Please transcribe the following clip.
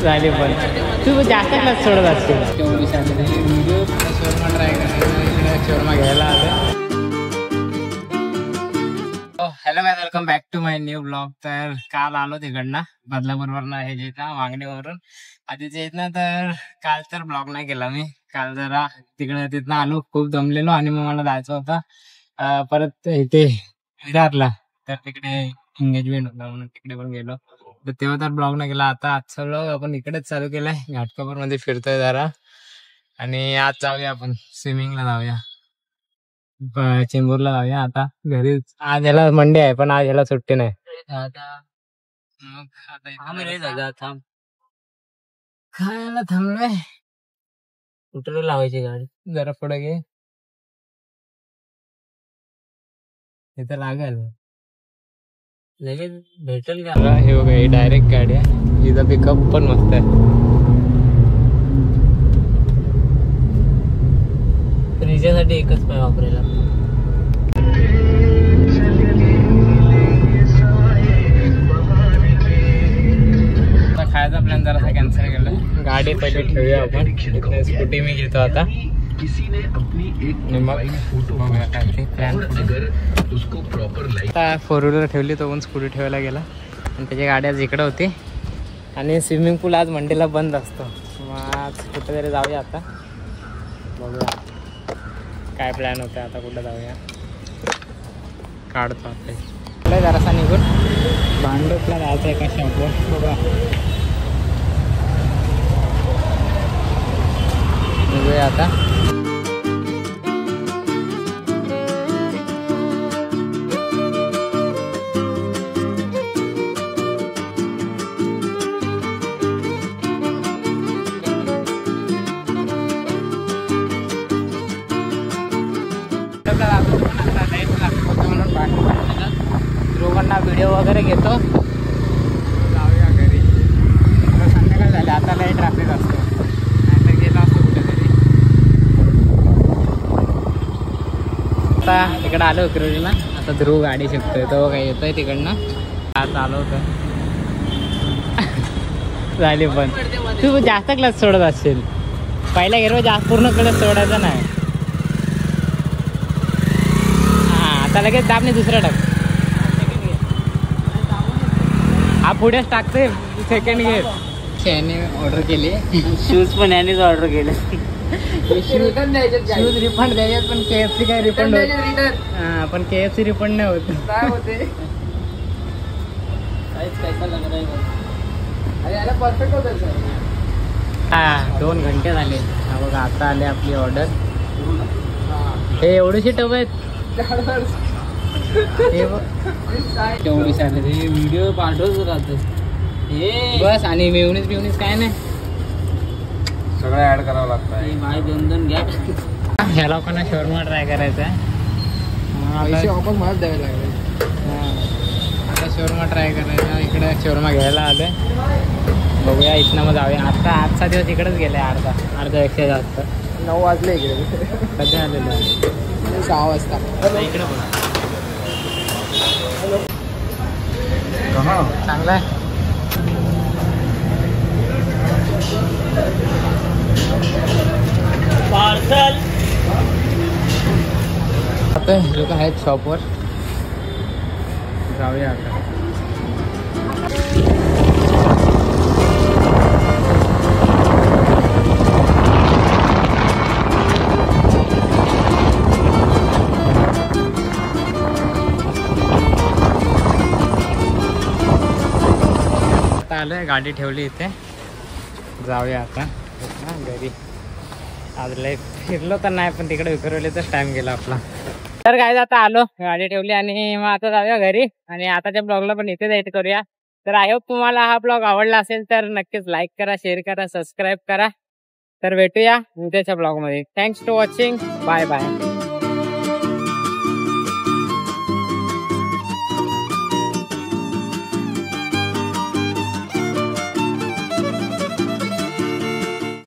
झाले पण तू जास्त क्लास सोडत असतील शोरमा ट्राय करायला शोरमा घ्यायला आलं. Hello guys, welcome back to my new blog. तर काल आलो तिकडनं बदलापूरवरनं हे जे वांगणीवरून आधीचे ना. तर काल तर ब्लॉग नाही केला मी. काल जरा तिथनं आलो, खूप दमलेलो आणि मग मला जायचं होतं परत इथे विरारला. तर तिकडे एंगेजमेंट होता म्हणून तिकडे पण गेलो. तर तेव्हा तर ब्लॉग नाही केला. आता आजचा ब्लॉग आपण इकडेच चालू केलाय, घाटकोपर मध्ये फिरतोय जरा. आणि आज जाऊया आपण स्विमिंगला, जाऊया चेंबूरला जाऊया. आता घरी आज याला मंडे आहे पण आज याला सुट्टी नाही. मग आता खायला थांबलोय. कुठे लावायची गाडी, जरा पुढे घे, इथं लागेल लगेच भेटेल का. हे बघा, ही डायरेक्ट गाडी आहे, हिचा पिकअप पण मस्त आहे. रिजासाठी एकच पाय वापरायला. खायचा प्लॅन जरासा कॅन्सल केला. गाडी पहिले ठेवूया आपण, स्कूटी मी घेतो आता. आता 4 व्हीलर ठेवली, तो पण स्कूटी ठेवायला गेला आणि त्याची गाडी आज इकडे होती. आणि स्विमिंग पूल आज मंडेला बंद असतो. मग आज कुठेतरी जाऊया. आता बघूया काय प्लॅन होते, आता कुठं जाऊया. काढतो आपले जरासा निघून भांडूपला जायचं एका शॉपवर. बघा निघूया आता. ध्रुवांना व्हिडिओ वगैरे घेतो, जाऊया घरी. संध्याकाळ झाले, आता लई ट्रॅफिक असतो, नाहीतर गेलो असतो कुठेतरी. आता तिकडं आलो विक्रोळीला. आता ध्रुव गाडी शिकतोय, तो काही येतोय तिकडनं. आज आलो होतं झाली पण तू जास्त क्लास सोडत असशील. पहिल्या गेलो जास्त पूर्ण क्लास सोडायचा नाही. आता लगेच दाबने दुसरा टाक. हा पुढेच टाकते सेकंड गिअर. याने ऑर्डर केली, शूज पण यानेच ऑर्डर केले. शूज रिफंड द्यायचे पण KFC काय रिफंड होत. हा पण KFC रिफंड नाही होत. काय होते परफेक्ट होत. हा 2 घंटे झाले. हा बघा आता आले आपली ऑर्डर. हे एवढीशी टब आहेत. व्हिडिओ पाठवच राहतो बस. आणि मेवणीच काय नाही, सगळं ऍड करावं लागतं. 2 घ्या. ह्या लोकांना शोरमा ट्राय करायचा आहे. वापस मला द्यावे लागले. आता शोरमा ट्राय करायचा. इकडे शोरमा घ्यायला आलोय. बघूया इथनं मग जाऊया. आता आजचा दिवस इकडेच गेलाय. अर्धा जास्त 9 वाजले इकडे. कधी आलेलो 6 वाजता. इकडे बघा चांगला आहे. पार्सल आता लोक आहेत शॉपवर. जाऊया आता. आलोय, गाडी ठेवली इथे. जाऊया आता घरी. आज लय फिरलो तर नाही, पण तिकडे विक्रोळीचाच टाइम गेला आपला. तर काय आता आलो, गाडी ठेवली आणि मग आता जाऊया घरी. आणि आताच्या ब्लॉगला पण इथेच एडिट करूया. तर आय होप तुम्हाला हा ब्लॉग आवडला असेल तर नक्कीच लाईक करा, शेअर करा, सबस्क्राईब करा. तर भेटूया उद्याच्या ब्लॉगमध्ये. Thanks to watching. Bye bye.